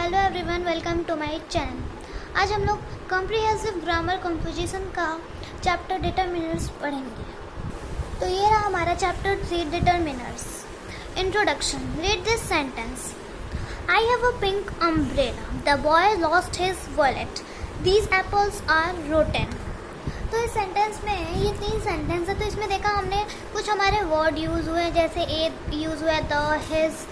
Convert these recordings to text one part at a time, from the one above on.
Hello everyone, welcome to my channel. आज हम लोग कॉम्प्रिहेंसिव ग्रामर कंपोजिशन का चैप्टर डिटरमिनर्स पढ़ेंगे। तो ये रहा हमारा chapter 3 determiners. Introduction. Read this sentence. I have a pink umbrella, the boy lost his wallet, these apples are rotten. तो इस सेंटेंस में ये 3 सेंटेंस है। तो इसमें देखा हमने कुछ हमारे वर्ड यूज़ हुए, जैसे ए यूज़ हुआ है, द, हिज,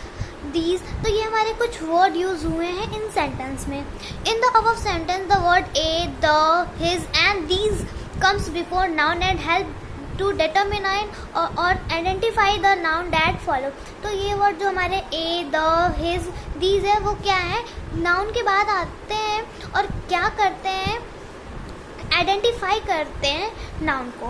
दीज। तो ये हमारे कुछ वर्ड यूज हुए हैं इन सेंटेंस में। In the above sentence the word a, the, his and these comes before noun and help to determine और identify the noun that follow. तो ये वर्ड जो हमारे ए, द, हिज, दीज है वो क्या है, नाउन के बाद आते हैं और क्या करते हैं, आइडेंटिफाई करते हैं नाउन को।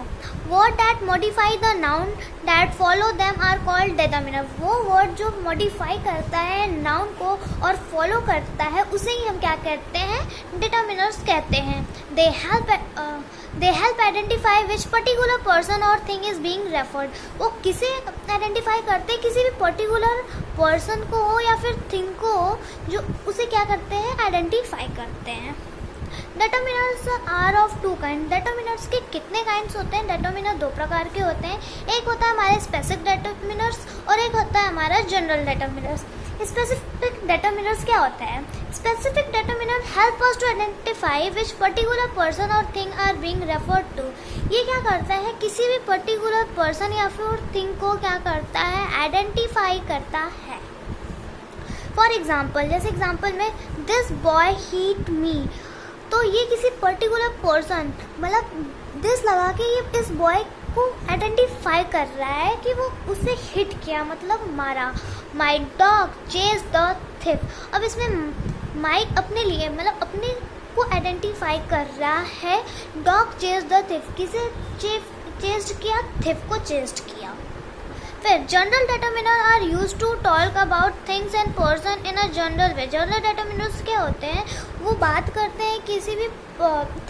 Word that modify the noun that follow them are called determiner. वो वर्ड जो मॉडिफाई करता है नाउन को और फॉलो करता है उसे ही हम क्या कहते हैं, डिटरमिनर्स कहते हैं। They help identify which particular person और थिंग इज बीइंग रेफर्ड। वो किसे आइडेंटिफाई करते हैं, किसी भी पर्टिकुलर पर्सन को हो या फिर थिंग को हो, जो उसे क्या करते हैं, आइडेंटिफाई करते हैं। Determiners are of 2 kind. Determiners के कितने काइंड्स होते हैं? डिटरमिनर 2 प्रकार के होते हैं। एक होता है हमारे स्पेसिफिक डिटरमिनर्स और एक होता है हमारा जनरल डिटरमिनर्स। स्पेसिफिक डिटरमिनर्स क्या होता है? Specific determiner help us to identify which particular person और thing are being referred to. ये क्या करता है, किसी भी पर्टिकुलर पर्सन या फिर थिंग को क्या करता है, आइडेंटिफाई करता है। फॉर एग्जाम्पल, जैसे एग्जाम्पल में दिस बॉय हीट मी, तो ये किसी पर्टिकुलर पर्सन, मतलब दिस लगा के ये इस बॉय को आइडेंटिफाई कर रहा है कि वो उसे हिट किया, मतलब मारा। My dog chase the thief. अब इसमें माई अपने लिए, मतलब अपने को आइडेंटिफाई कर रहा है। डॉग चेज द थिफ, किसे चेस्ट किया, थिफ को चेस्ट किया। फिर general determiner are use to talk about things and person in a general way. General determiners क्या होते हैं, वो बात करते हैं किसी भी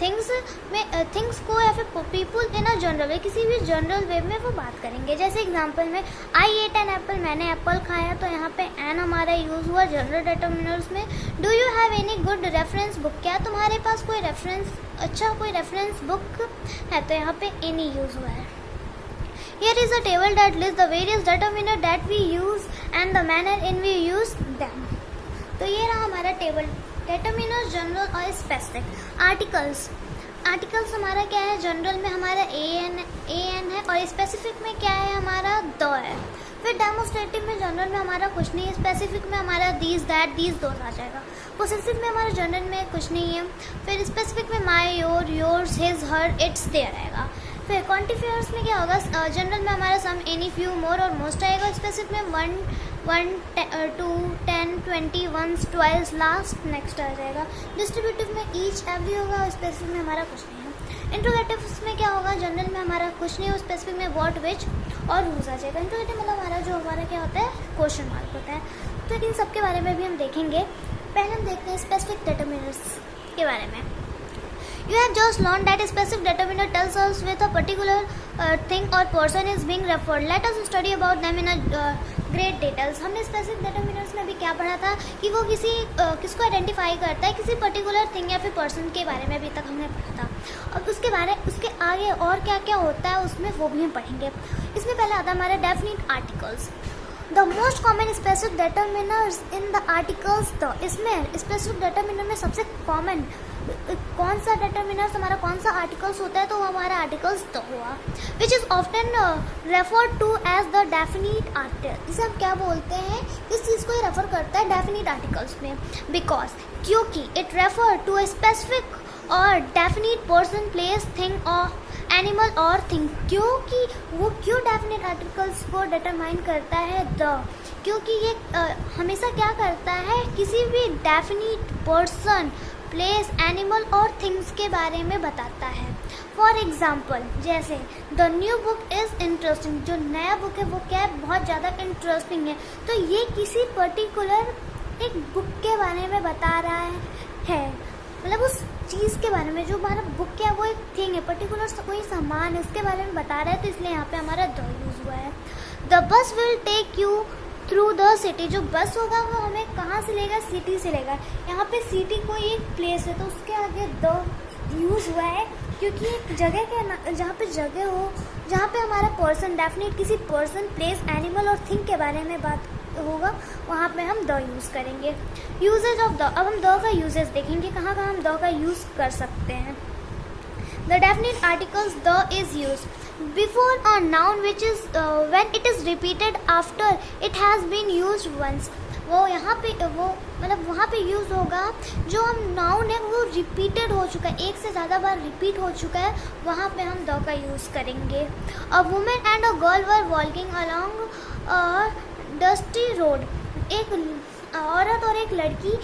थिंग्स को या फिर पीपल इन अ जनरल वे, किसी भी जनरल वे में वो बात करेंगे। जैसे एग्जांपल में आई एट एन एप्पल, मैंने एप्पल खाया, तो यहाँ पे एन हमारा यूज़ हुआ जनरल डिटरमिनर्स में। Do you have any good reference book, क्या तुम्हारे पास कोई रेफरेंस बुक है, तो यहाँ पे एनी यूज़ हुआ है। Here is a table that lists the various determinants that we use and the manner in we use them. तो ये रहा हमारा टेबल। डिटरमिनर्स जनरल और स्पेसिफिक। आर्टिकल्स हमारा क्या है, जनरल में हमारा एन है और स्पेसिफिक में क्या है, हमारा द है। फिर डेमोस्ट्रेटिव में जनरल में हमारा कुछ नहीं है, स्पेसिफिक में हमारा दीज, दैट, दीज दोनों आ जाएगा। पोसेसिव में हमारा जनरल में कुछ नहीं है। फिर स्पेसिफिक में my, your, yours, his, her, its, their आएगा। फिर क्वांटिफायर्स में क्या होगा, जनरल में हमारा सम, एनी, फ्यू, मोर और मोस्ट आएगा। स्पेसिफिक में 1, 2, 10, 20, वंस, ट्वाइस, लास्ट, नेक्स्ट आ जाएगा। डिस्ट्रीब्यूटिव में ईच, एवरी होगा और स्पेसिफिक में हमारा कुछ नहीं है। इंट्रोगेटिव में क्या होगा, जनरल में हमारा कुछ नहीं है, स्पेसिफिक में व्हाट, विच और हुज आ जाएगा। इंट्रोगेटिव मतलब हमारा जो हमारा क्या होता है, क्वेश्चन मार्क होता है। तो इन सब के बारे में भी हम देखेंगे। पहले हम देखते हैं स्पेसिफिक डिटरमिनर्स के बारे में। You have just learned that a specific determiner tells us with a particular thing or person is being referred. Let us study about them in a great details. हमने specific determiners में भी क्या पढ़ा था कि वो किसको आइडेंटिफाई करता है, किसी पर्टिकुलर थिंग या फिर पर्सन के बारे में अभी तक हमने पढ़ा था। और उसके आगे और क्या क्या होता है उसमें वो भी हम पढ़ेंगे। इसमें पहले आता है हमारा definite articles. The most common specific determiners in the articles the. इसमें स्पेसिफिक डिटरमिनर में सबसे कॉमन कौन सा डिटरमिनर्स हमारा, कौन सा आर्टिकल्स होता है, तो हमारा आर्टिकल्स द हुआ। Which is often referred to as the definite article. इसे हम क्या बोलते हैं, किस चीज़ को ये रेफर करता है डेफिनिट आर्टिकल्स में, बिकॉज क्योंकि it refer to a specific और डेफिनिट पर्सन, प्लेस, थिंग और एनिमल और थिंग। क्योंकि वो क्यों डेफिनिट आर्टिकल्स को डिटरमाइन करता है, द, क्योंकि ये हमेशा क्या करता है, किसी भी डेफिनिट पर्सन, प्लेस, एनिमल और थिंग्स के बारे में बताता है। फॉर एग्जाम्पल, जैसे the new book is interesting, जो नया बुक है वो क्या है, बहुत ज़्यादा इंटरेस्टिंग है। तो ये किसी पर्टिकुलर एक बुक के बारे में बता रहा है, मतलब उस चीज़ के बारे में, जो हमारा बुक क्या है वो एक थिंग है, पर्टिकुलर कोई सामान है उसके बारे में बता रहा है, तो इसलिए यहाँ पे हमारा द यूज़ हुआ है। The bus will take you through the city. जो बस होगा वो हमें कहाँ से लेगा, सिटी से लेगा। यहाँ पे सिटी कोई एक प्लेस है तो उसके आगे द यूज़ हुआ है क्योंकि एक जगह के जहाँ पे जगह हो, जहाँ पे हमारा पर्सन डेफिनेट किसी पर्सन, प्लेस, एनिमल और थिंग के बारे में बात होगा, वहाँ पे हम द यूज़ करेंगे। यूजेज ऑफ द, अब हम द का यूजेज देखेंगे, कहाँ कहाँ हम द का यूज़ कर सकते हैं। The definite articles the is used before a noun which is when it is repeated after it has been used once. वो यहाँ पे वो मतलब वहाँ पे यूज़ होगा जो हम नाउन है वो रिपीटेड हो चुका है, एक से ज़्यादा बार रिपीट हो चुका है, वहाँ पे हम द का यूज़ करेंगे। A women and a girl were walking along a dusty road. एक औरत और एक लड़की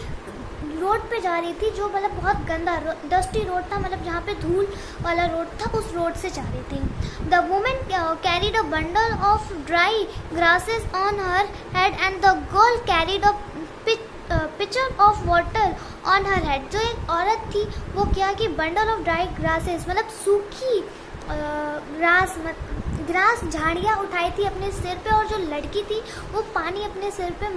रोड पे जा रही थी जो मतलब बहुत गंदा डस्टी रोड था, मतलब जहाँ पे धूल वाला रोड था, उस रोड से जा रही थी। The women carried a bundle of dry grasses on her head and the girl carried a pitcher of water on her head. जो एक औरत थी वो क्या कि बंडल ऑफ ड्राई ग्रासेस मतलब सूखी ग्रास झाड़ियाँ उठाई थी अपने सिर पे, और जो लड़की थी वो पानी अपने सिर पे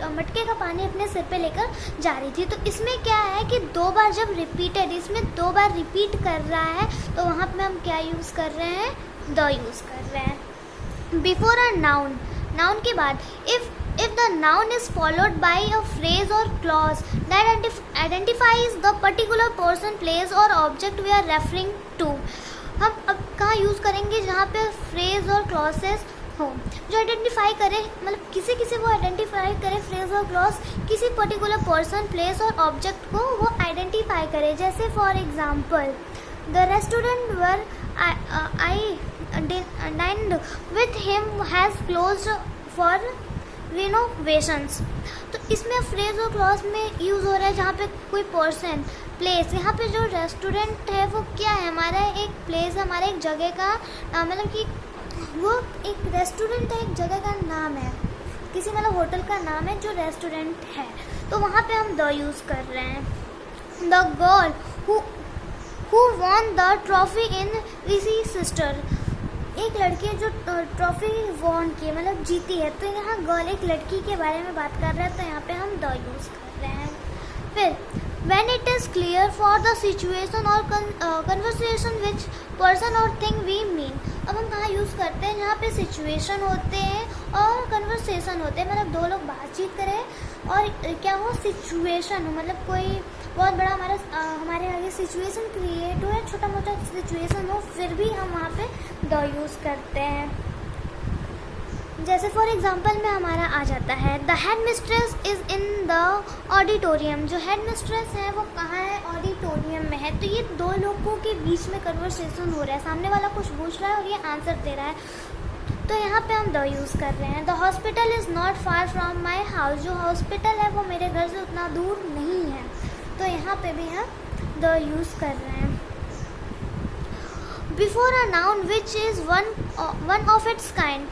मटके का पानी अपने सिर पे लेकर जा रही थी। तो इसमें क्या है कि दो बार जब रिपीटेड, इसमें दो बार रिपीट कर रहा है तो वहाँ पे हम क्या यूज़ कर रहे हैं, द यूज़ कर रहे हैं। बिफोर अ नाउन, नाउन के बाद if the noun is followed by a phrase or clause that identifies the particular person, place or object we are referring to। हम अब कहाँ यूज़ करेंगे, जहाँ पे फ्रेज और क्लॉसेस हो जो आइडेंटिफाई करे, मतलब किसी किसी को आइडेंटिफाई करे, फ्रेज और क्लॉज किसी पर्टिकुलर पर्सन, प्लेस और ऑब्जेक्ट को वो आइडेंटिफाई करे। जैसे for example the restaurant where I dined with him has closed for renovations. तो इसमें फ्रेज और क्लॉज में यूज़ हो रहा है जहाँ पे कोई पर्सन, प्लेस। यहाँ पे जो रेस्टोरेंट है वो क्या है, हमारा एक प्लेस है, हमारे एक जगह का मतलब कि वो एक रेस्टोरेंट है, एक जगह का नाम है, किसी मतलब होटल का नाम है जो रेस्टोरेंट है, तो वहाँ पे हम द यूज़ कर रहे हैं। The girl who won the trophy in Rishi sister. एक लड़की जो ट्रॉफी वॉन की मतलब जीती है, तो यहाँ गर्ल एक लड़की के बारे में बात कर रहा है, तो यहाँ पे हम द यूज़ कर रहे हैं। फिर when it is clear for the situation or conversation which person or thing we mean। अब हम कहाँ यूज़ करते हैं, जहाँ पे सिचुएशन होते हैं और कन्वर्सेशन होते हैं, मतलब दो लोग बातचीत करें और क्या हो, सिचुएशन हो, मतलब कोई बहुत बड़ा हमारे आगे सिचुएशन क्रिएट हो या छोटा मोटा सिचुएशन हो, फिर भी हम वहाँ पे द यूज़ करते हैं। जैसे फॉर एग्जांपल में हमारा आ जाता है the head mistress is in the auditorium. जो हेड मिस्ट्रेस है वो कहाँ है, ऑडिटोरियम में है। तो ये दो लोगों के बीच में कन्वर्सेशन हो रहा है, सामने वाला कुछ पूछ रहा है और ये आंसर दे रहा है, तो यहाँ पे हम द यूज़ कर रहे हैं। The hospital is not far from my house. जो हॉस्पिटल है वो मेरे घर से उतना दूर नहीं है, तो यहाँ पे भी हम द यूज़ कर रहे हैं। Before a noun which is one of its kind.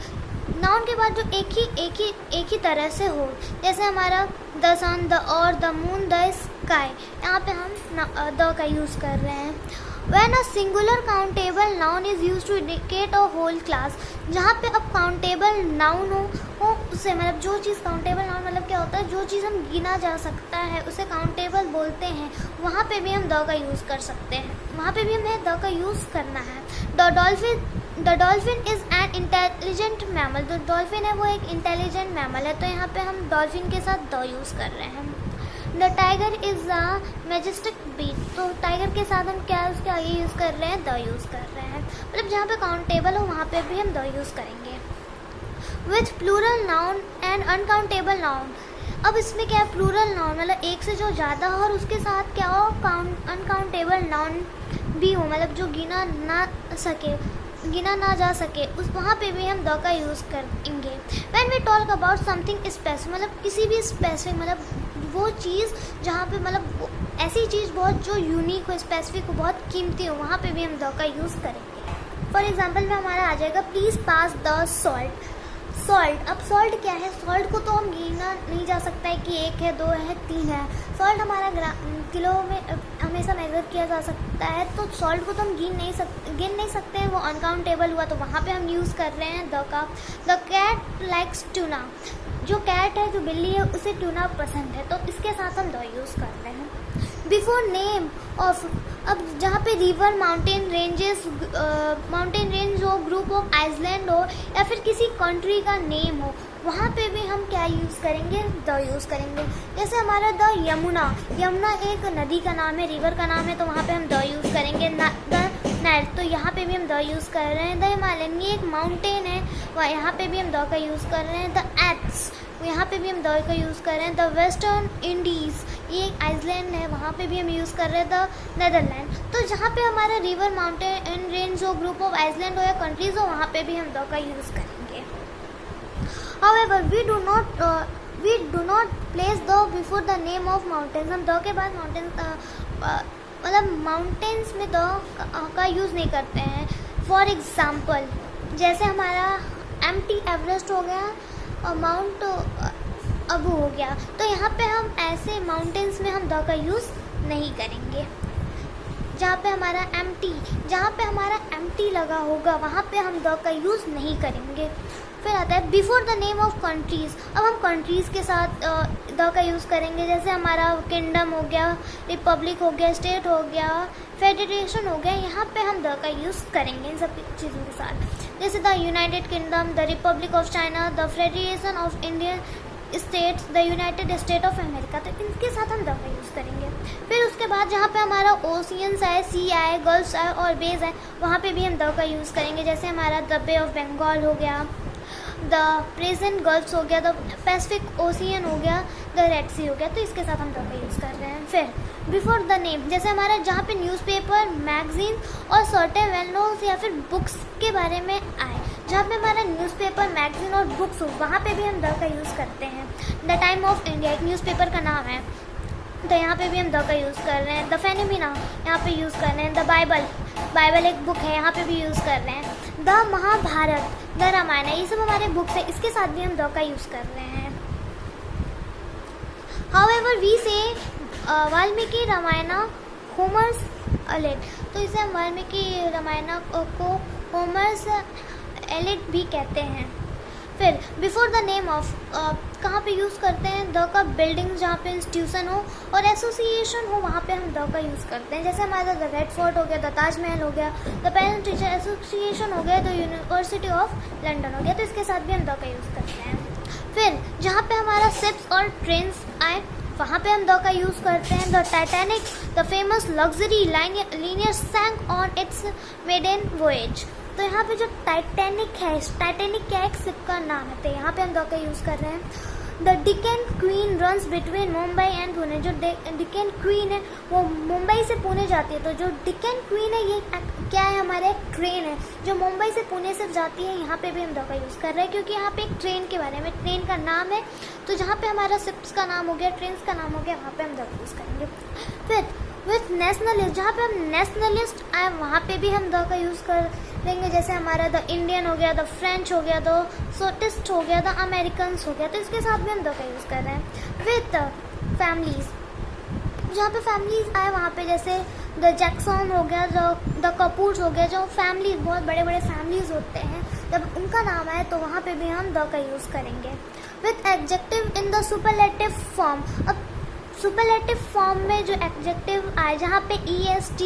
Noun के बाद जो एक ही तरह से हो, जैसे हमारा द सन, द और, द मून, द स्काई, यहाँ पे हम द का यूज़ कर रहे हैं। When a singular countable noun is used to indicate a whole class। जहाँ पे अब काउंटेबल नाउन हो उससे मतलब जो चीज़ काउंटेबल नाउन मतलब क्या होता है, जो चीज़ हम गिना जा सकता है उसे काउंटेबल बोलते हैं, वहाँ पे भी हम द का यूज़ कर सकते हैं, वहाँ पे भी हमें द का यूज़ करना है। The dolphin is an intelligent mammal. जो डॉल्फिन है वो एक इंटेलिजेंट मैमल है, तो यहाँ पे हम डॉल्फिन के साथ द यूज़ कर रहे हैं। The tiger is a majestic beat. तो टाइगर के साथ हम क्या उसके आगे यूज़ कर रहे हैं, द यूज़ कर रहे हैं, मतलब जहाँ पे काउंटेबल हो वहाँ पे भी हम द यूज़ करेंगे। With plural noun and uncountable noun. अब इसमें क्या है, प्लूरल नाउन मतलब एक से जो ज़्यादा हो और उसके साथ क्या हो, अनकाउंटेबल नाउन भी हो, मतलब जो गिना ना जा सके, उस वहाँ पे भी हम द का यूज़ करेंगे। When we talk about something specific, मतलब किसी भी स्पेसिफिक मतलब वो चीज़ जहाँ पे मतलब ऐसी चीज़ बहुत जो यूनिक हो, स्पेसिफिक हो, बहुत कीमती हो, वहाँ पे भी हम द का यूज़ करेंगे। फॉर एग्जांपल में हमारा आ जाएगा please pass the salt. Salt, अब सॉल्ट क्या है, सॉल्ट को तो हम गिना नहीं जा सकता है कि 1 है, 2 है, 3 है। सॉल्ट हमारा किलो में हमेशा मेजर किया जा सकता है, तो सॉल्ट को तो हम गिन नहीं सकते हैं, वो अनकाउंटेबल हुआ, तो वहाँ पे हम यूज़ कर रहे हैं द का। द कैट लाइक्स ट्यूना, जो कैट है, जो बिल्ली है, उसे ट्यूना पसंद है, तो इसके साथ हम द यूज़ कर रहे हैं। बिफोर नेम ऑफ, अब जहाँ पे रिवर, माउंटेन रेंज हो, ग्रुप ऑफ आइसलैंड हो, या फिर किसी कंट्री का नेम हो, वहाँ पे भी हम क्या यूज़ करेंगे, द यूज़ करेंगे। जैसे हमारा द यमुना एक नदी का नाम है, रिवर का नाम है, तो वहाँ पे हम द यूज़ करेंगे। द नाइल, तो यहाँ पे भी हम द यूज़ कर रहे हैं। द हिमालयन, ये एक माउंटेन है, वह यहाँ पे भी हम द का यूज़ कर रहे हैं। द एप्स, यहाँ पे भी हम द का यूज़ कर रहे हैं। द वेस्टर्न इंडीज़, ये एक आइसलैंड है, वहाँ पे भी हम यूज़ कर रहे हैं। द नेदरलैंड, तो जहाँ पे हमारा रिवर, माउंटेन रेंज हो, ग्रुप ऑफ आइसलैंड हो या कंट्रीज हो, वहाँ पे भी हम द का यूज़ करेंगे। However, we do not place the before the name of mountains. हम द के बाद मतलब माउंटेन्स में द का यूज़ नहीं करते हैं। फॉर एग्ज़ाम्पल, जैसे हमारा एम्प्टी एवरेस्ट हो गया और माउंट अबू हो गया, तो यहाँ पे हम ऐसे माउंटेन्स में हम द का यूज़ नहीं करेंगे। जहाँ पे हमारा एम्प्टी लगा होगा, वहाँ पे हम द का यूज़ नहीं करेंगे। फिर आता है before the name of countries. अब हम कंट्रीज़ के साथ द का यूज़ करेंगे। जैसे हमारा किंगडम हो गया, रिपब्लिक हो गया, स्टेट हो गया, फेडरेशन हो गया, यहाँ पे हम द का यूज़ करेंगे इन सब चीज़ों के साथ। जैसे the United kingdom, the Republic of China, the federation of Indian states, the United state of America, तो इनके साथ हम द का यूज़ करेंगे। फिर उसके बाद जहाँ पे हमारा ओशियंस आए, सी आए, गल्फ्स आए और बेज आए, वहाँ पे भी हम द का यूज़ करेंगे। जैसे हमारा द बे ऑफ बंगाल हो गया, द प्रेजेंट गल्फ्स हो गया, द पैसिफिक ओशियन हो गया, द रेड सी हो गया, तो इसके साथ हम द का यूज़ कर रहे हैं। फिर बिफोर द नेम, जैसे हमारा जहाँ पे न्यूज़पेपर, मैगजीन और सर्टेन वेल नोन्स या फिर बुक्स के बारे में आए, जहाँ पे हमारा न्यूज़पेपर, मैगजीन और बुक्स हो, वहाँ पे भी हम द का यूज़ करते हैं। द टाइम ऑफ इंडिया एक न्यूज़पेपर का नाम है, तो यहाँ पे भी हम द का यूज़ कर रहे हैं। द फेनोमेना यहाँ पे यूज़ कर रहे हैं। द बाइबल एक बुक है, यहाँ पे भी यूज़ कर रहे हैं। द महाभारत, द रामायण, ये सब हमारे बुक्स है, इसके साथ भी हम द का यूज़ कर रहे हैं। हाउएवर वी से वाल्मीकि रामायण होमर्स एलिड, तो इसे हम वाल्मीकि रामायण को होमर्स एलिड भी कहते हैं। फिर बिफोर द नेम ऑफ कहाँ पे यूज़ करते हैं द का, बिल्डिंग जहाँ पे इंस्टीट्यूशन हो और एसोसिएशन हो, वहाँ पे हम द का यूज़ करते हैं। जैसे हमारा द रेड फोर्ट हो गया, द ताजमहल हो गया, द पेरेंट्स टीचर एसोसिएशन हो गया, द यूनिवर्सिटी ऑफ लंदन हो गया, तो इसके साथ भी हम द का यूज़ करते हैं। फिर जहाँ पे हमारा शिप्स और ट्रेन्स आए, वहाँ पे हम द का यूज़ करते हैं। The Titanic, the famous luxury liner sank on its maiden voyage, तो यहाँ पे जो टाइटैनिक है, टाइटैनिक क्या एक शिप का नाम है, तो यहाँ पे हम द का यूज़ कर रहे हैं। The Deccan Queen runs between Mumbai and Pune, जो डिकेन क्वीन है वो मुंबई से पुणे जाती है, तो जो डिकेन क्वीन है ये क्या है, हमारा एक ट्रेन है जो मुंबई से पुणे से जाती है, यहाँ पे भी हम द का यूज़ कर रहे हैं, क्योंकि यहाँ पे एक ट्रेन के बारे में, ट्रेन का नाम है, तो जहाँ पे हमारा शिप्स का नाम हो गया, ट्रेन्स का नाम हो गया, वहाँ पे हम द का यूज़ करेंगे। फिर विथ नेशनलिस्ट, जहाँ पे हम नेशनलिस्ट आए, वहाँ पे भी हम द का यूज़ कर देंगे। जैसे हमारा द इंडियन हो गया, द फ्रेंच हो गया, द सोटिस्ट हो गया, द अमेरिकन्स हो गया, तो इसके साथ भी हम द का यूज़ कर रहे हैं। विथ फैमिलीज, जहाँ पे फैमिलीज आए, वहाँ पे जैसे द जैक्सन हो गया, द कपूर्स हो गया, जो फैमिलीज बहुत बड़े बड़े फैमिलीज होते हैं, जब उनका नाम आए तो वहाँ पे भी हम द का यूज़ करेंगे। With adjective in the superlative form, अब सुपरलेटिव फॉर्म में जो एडजेक्टिव आए, जहाँ पे EST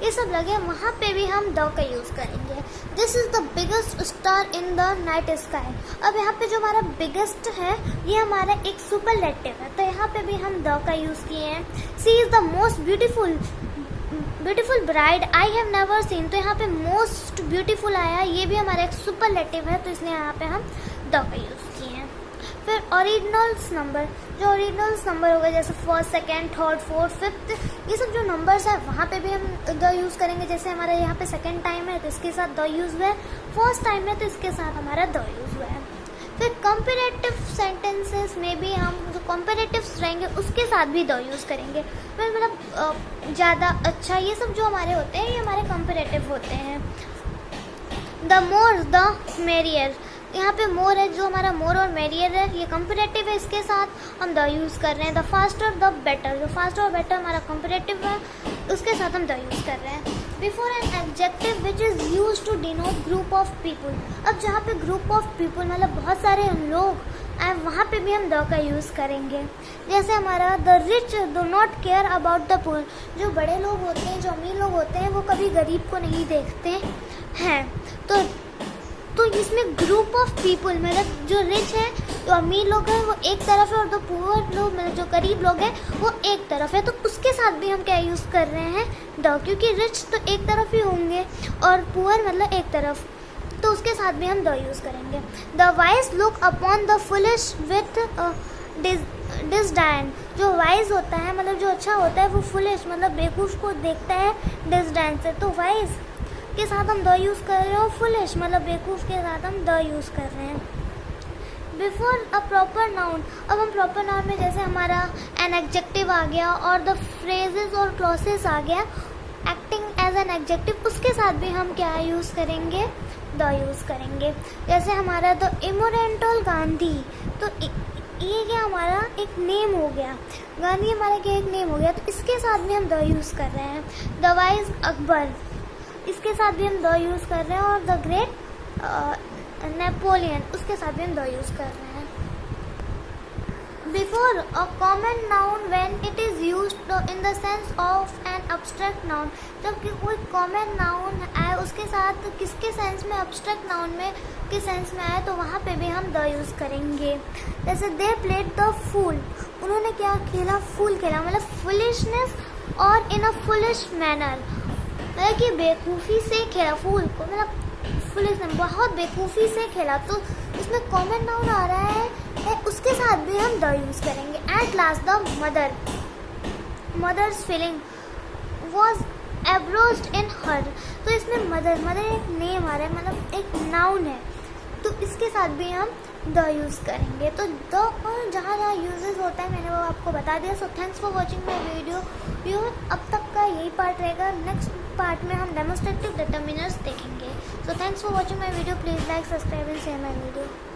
ये सब लगे, वहाँ पे भी हम द का यूज़ करेंगे। This is the biggest star in the night sky, अब यहाँ पे जो हमारा बिगेस्ट है ये हमारा एक सुपरलेटिव है, तो यहाँ पे भी हम द का यूज़ किए हैं। She is the most beautiful bride I have never seen, तो यहाँ पे मोस्ट ब्यूटीफुल आया, ये भी हमारा एक सुपरलेटिव है, तो इसलिए यहाँ पे हम द का यूज़ किए हैं। फिर ओरिजिनल्स नंबर, जो ओरिजिनल्स नंबर होगा जैसे first, second, third, fourth, fifth, ये सब जो नंबर्स है वहाँ पे भी हम द यूज़ करेंगे। जैसे हमारा यहाँ पे सेकंड टाइम है तो इसके साथ द यूज़ हुआ है, फर्स्ट टाइम है तो इसके साथ हमारा द यूज़ हुआ है। फिर कंपेरेटिव सेंटेंसेस में भी हम जो कंपेरेटिव्स रहेंगे उसके साथ भी द यूज़ करेंगे। फिर मतलब ज़्यादा, अच्छा, ये सब जो हमारे होते हैं ये हमारे कंपेरेटिव होते हैं। द मोर द मेरियर, यहाँ पे मोर है, जो हमारा मोर और मेरियर है, ये कंपेरेटिव है, इसके साथ हम द यूज़ कर रहे हैं। द फास्टर द बेटर, जो फास्टर और बेटर हमारा कंपेरेटिव है, उसके साथ हम द यूज़ कर रहे हैं। Before an adjective which is use to denote group of people, अब जहाँ पे ग्रुप ऑफ पीपल मतलब बहुत सारे लोग एंड वहाँ पे भी हम द का यूज़ करेंगे। जैसे हमारा the rich do not care about the poor, जो बड़े लोग होते हैं, जो अमीर लोग होते हैं, वो कभी गरीब को नहीं देखते हैं। तो इसमें ग्रुप ऑफ पीपल मतलब जो रिच है, जो अमीर लोग हैं वो एक तरफ है, और जो पुअर लोग मतलब जो गरीब लोग हैं वो एक तरफ है। तो उसके साथ भी हम क्या यूज़ कर रहे हैं द, क्योंकि रिच तो एक तरफ ही होंगे और पुअर मतलब एक तरफ, तो उसके साथ भी हम द यूज़ करेंगे। The wise look upon the foolish with disdain, जो वाइज होता है मतलब जो अच्छा होता है वो फुलिश मतलब बेवकूफ़ को देखता है डिसडाइन से, तो वाइज के साथ हम द यूज़ कर रहे हैं और फुलिश मतलब बेवकूफ़ के साथ हम द यूज़ कर रहे हैं। बिफोर अ प्रॉपर नाउन, अब हम प्रॉपर नाउन में जैसे हमारा एन एडजेक्टिव आ गया और द फ्रेजेस और क्लॉसेस आ गया एक्टिंग एज एन एडजेक्टिव, उसके साथ भी हम क्या यूज़ करेंगे द यूज़ करेंगे। जैसे हमारा द इमोरेंटल गांधी, तो ये क्या हमारा एक नेम हो गया, गांधी हमारा क्या एक नेम हो गया, तो इसके साथ भी हम द यूज़ कर रहे हैं। द वाइज अकबर, इसके साथ भी हम द यूज़ कर रहे हैं, और द ग्रेट नेपोलियन, उसके साथ भी हम द यूज़ कर रहे हैं। Before a common noun when it is used in the sense of an abstract noun, जब कोई कॉमन नाउन आए उसके साथ किसके सेंस में, अब्स्ट्रैक्ट नाउन में किस सेंस में आए, तो वहाँ पे भी हम द यूज़ करेंगे। जैसे दे प्लेड द फूल, उन्होंने क्या खेला, फूल खेला मतलब फुलिशनेस और इन अ फुलिश मैनर, मतलब कि बेवकूफ़ी से खेला, फूल को मतलब फुलिश ने बहुत बेवकूफ़ी से खेला, तो इसमें कॉमन नाउन आ रहा है उसके साथ भी हम द यूज़ करेंगे। At last the mother, mother's feeling was aroused in her, तो इसमें मदर एक नेम आ रहा है मतलब एक नाउन है, तो इसके साथ भी हम द यूज़ करेंगे। तो द और जहाँ जहाँ यूजेस होता है मैंने वो आपको बता दिया। So thanks for watching my video. अब तक का यही पार्ट रहेगा, नेक्स्ट पार्ट में हम डेमोस्ट्रेटिव डिटर्मिनर्स देखेंगे। So thanks for watching my video, please like subscribe and share my video.